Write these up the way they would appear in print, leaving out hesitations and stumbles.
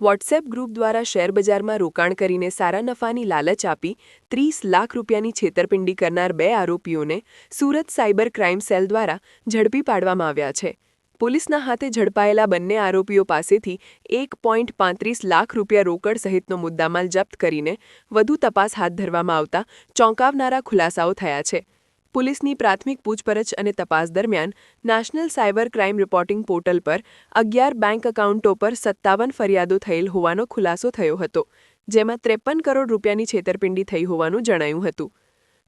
WhatsApp group દ્વારા શેરબજારમાં રોકાણ કરીને સારા નફાની લાલચ આપી 30 લાખ રૂપિયાની છેતરપિંડી કરનાર 2 આરોપીઓને સુરત સાયબર ક્રાઇમ સેલ દ્વારા ઝડપી પાડવામાં આવ્યા છે. પોલીસના હાથે ઝડપાયેલા બંને આરોપીઓ પાસેથી 1.35 લાખ રૂપિયા રોકડ સહિતનો મુદ્દામાલ જપ્ત કરીને વધુ તપાસ હાથ ધરવામાં આવતા ચોંકાવનારા ખુલાસાઓ થયા છે. પોલીસની પ્રાથમિક પૂછપરછ અને તપાસ દરમિયાન national cyber crime reporting portal પર 11 બેંક એકાઉન્ટો પર 57 ફરિયાદો થયેલ હોવાનો ખુલાસો થયો હતો, જેમાં 53 કરોડ રૂપિયાની છેતરપિંડી થઈ હોવાનું જણાયું હતું.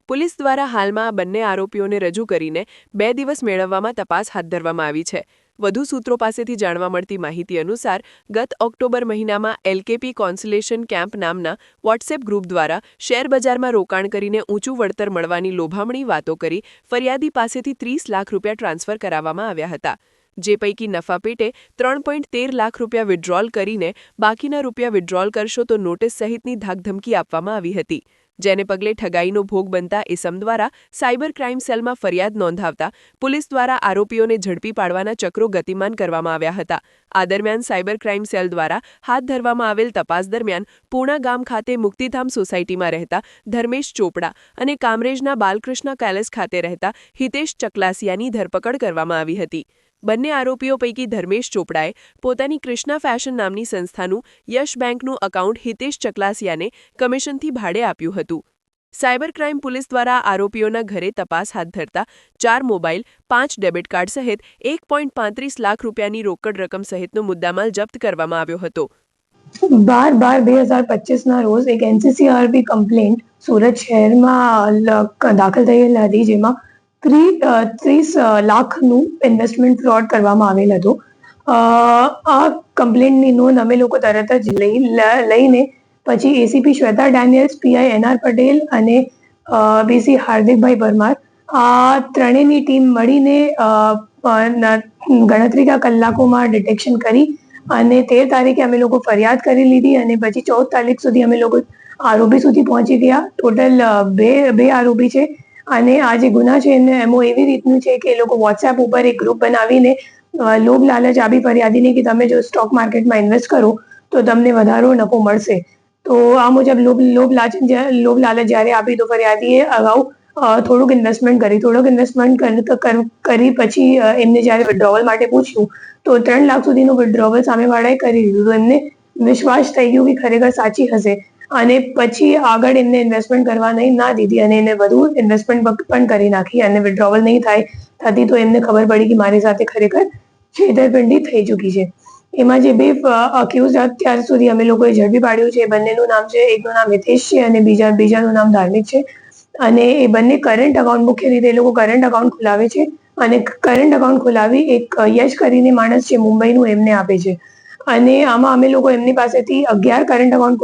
પોલીસ દ્વારા હાલમાં આ બંને આરોપીઓને રજૂ કરીને 2 દિવસ મેળવવામાં તપાસ હાથ ધરવામાં આવી છે. વધુ સૂત્રો પાસેથી જાણવા મળતી માહિતી અનુસાર ગત ઓક્ટોબર મહિનામાં એલકેપી કોન્સલેશન કેમ્પ નામના વોટ્સએપ ગ્રુપ દ્વારા શેરબજારમાં રોકાણ કરીને ઊંચું વળતર મળવાની લોભામણી વાતો કરી ફરિયાદી પાસેથી 30 લાખ રૂપિયા ટ્રાન્સફર કરાવવામાં આવ્યા હતા. જે પૈકી નફા પેટે 3.13 લાખ રૂપિયા વિડ્રોલ કરીને બાકીના રૂપિયા વિડ્રોલ કરશો તો નોટિસ સહિતની ધાકધમકી આપવામાં આવી હતી. જેને પગલે ઠગાઈનો ભોગ બનતા ઇસમ દ્વારા સાયબર ક્રાઇમ સેલમાં ફરિયાદ નોંધાવતા પોલીસ દ્વારા આરોપીઓને ઝડપી પાડવાના ચક્રો ગતિમાન કરવામાં આવ્યા હતા. આ દરમિયાન સાયબર ક્રાઇમ સેલ દ્વારા હાથ ધરવામાં આવેલ તપાસ દરમિયાન પૂર્ણા ગામ ખાતે મુક્તિધામ સોસાયટીમાં રહેતા ધર્મેશ ચોપડા અને કામરેજના બાલકૃષ્ણ પેલેસ ખાતે રહેતા હિતેશ ચકલાસિયાની ધરપકડ કરવામાં આવી હતી. બંને આરોપીઓ પૈકી ધર્મેશ ચોપડાએ પોતાની કૃષ્ણા ફેશન નામની સંસ્થાનું યશ બેંકનું એકાઉન્ટ હિતેશ ચકલાસિયાને કમિશનથી ભાડે આપ્યું હતું. સાયબર ક્રાઇમ પોલીસ દ્વારા આરોપીઓના ઘરે તપાસ હાથ ધરતા 4 મોબાઈલ, 5 ડેબિટ કાર્ડ સહિત 1.35 લાખ રૂપિયાની રોકડ રકમ સહિતનો મુદ્દામાલ જપ્ત કરવામાં આવ્યો હતો. 12/12/2025ના રોજ એક એનસીસીઆરપી કમ્પ્લેન્ટ સુરત શહેરમાં દાખલ થયેલ હતી, જેમાં 30 લાખનું ઇન્વેસ્ટમેન્ટ ફ્રોડ કરવામાં આવેલ હતો. આ કમ્પ્લેન્ટની નોંધ અમે લોકો તરત જ લઈને પછી ACP Shweta Daniels, PI NR Patel અને બીસી હાર્દિકભાઈ પરમાર આ ત્રણેયની ટીમ મળીને ગણતરીના કલાકોમાં ડિટેક્શન કરી અને 13 તારીખે અમે લોકો ફરિયાદ કરી લીધી અને પછી 14 તારીખ સુધી અમે લોકો આરોપી સુધી પહોંચી ગયા. ટોટલ બે આરોપી છે અને આ જે ગુના છે એને એમો એવી રીતનું છે કે એ લોકો વોટ્સએપ ઉપર એક ગ્રુપ બનાવીને લોભ લાલચ આપી ફરિયાદીને કે તમે જો સ્ટોક માર્કેટમાં ઇન્વેસ્ટ કરો તો તમને વધારો નફો મળશે. તો આ મુજબ લોભ લાલચ જ્યારે આપી તો ફરિયાદીએ અગાઉ થોડુંક ઇન્વેસ્ટમેન્ટ કરી પછી એમને જ્યારે વિડ્રોવલ માટે પૂછ્યું તો 3 લાખ સુધીનું વિડ્રોવલ સામેવાળાએ કરી દીધું. તો એમને વિશ્વાસ થઈ ગયો કે ખરેખર સાચી હશે અને પછી આગળ એમને ઇન્વેસ્ટમેન્ટ કરવા ના દીધી અને એને વધુ ઇન્વેસ્ટમેન્ટ પણ કરી નાખી અને વિડ્રોવલ નહીં થતી તો એમને ખબર પડી કે મારી સાથે ખરેખર છેતરપિંડી થઈ ચૂકી છે. એમાં જે 2 અક્યુઝ અત્યાર સુધી અમે લોકોએ ઝડપી પાડ્યું છે, બંનેનું નામ છે, એકનું નામ હિતેશ છે અને બીજાનું નામ ધાર્મિક છે અને એ બંને કરંટ એકાઉન્ટ, મુખ્ય રીતે એ લોકો કરંટ એકાઉન્ટ ખોલાવે છે અને કરંટ એકાઉન્ટ ખોલાવી એક યશ કરીને માણસ છે મુંબઈનું એમને આપે છે અને આમાં અમે લોકો એમની પાસેથી 11 કરંટ એકાઉન્ટ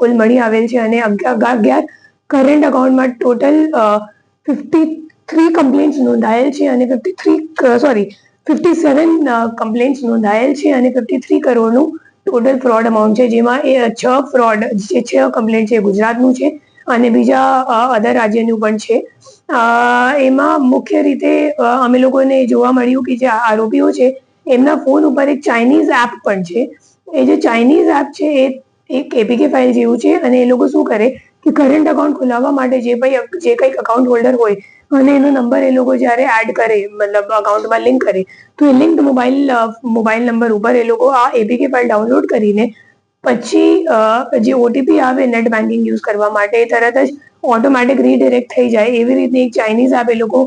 કુલ મળી આવેલ છે અને 11 કરંટ એકાઉન્ટમાં ટોટલ 53 કમ્પ્લેન્ટ્સ નોંધાયેલ છે અને 57 કમ્પ્લેન્ટ્સ નોંધાયેલ છે અને 53 કરોડનું ટોટલ ફ્રોડ અમાઉન્ટ છે, જેમાં એ 6 કમ્પ્લેન્ટ છે ગુજરાતનું છે અને બીજા અધર રાજ્યનું પણ છે. એમાં મુખ્ય રીતે અમે લોકોને જોવા મળ્યું કે જે આરોપીઓ છે એમના ફોન ઉપર એક ચાઇનીઝ એપ પણ છે. એ જે ચાઇનીઝ એપ છે એ એક એપીકે ફાઇલ જેવું છે અને એ લોકો શું કરે કે કરંટ એકાઉન્ટ ખોલાવવા માટે જે કંઈક એકાઉન્ટ હોલ્ડર હોય અને એનો નંબર એ લોકો જ્યારે એડ કરે, મતલબ અકાઉન્ટમાં લિંક કરે તો એ લિંક્ડ મોબાઈલ નંબર ઉપર એ લોકો આ એપીકે ફાઇલ ડાઉનલોડ કરીને પછી જે ઓટીપી આવે નેટ બેન્કિંગ યુઝ કરવા માટે એ તરત જ ઓટોમેટિક રીડિરેક્ટ થઈ જાય એવી રીતની એક ચાઇનીઝ એપ એ લોકો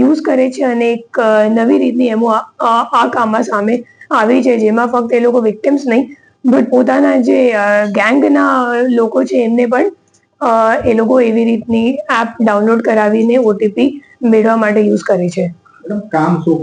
યુઝ કરે છે અને એક નવી રીતની એમો આ કામમાં સામે આવી છે, જેમાં ફક્ત એ લોકો વિક્ટિમ્સ નહીં બટ પોતાના જે ગેંગના લોકો છે એમને પણ એ લોકો એવી રીતની એપ ડાઉનલોડ કરાવીને ઓટીપી મેળવવા માટે યુઝ કરે છે. કામ શું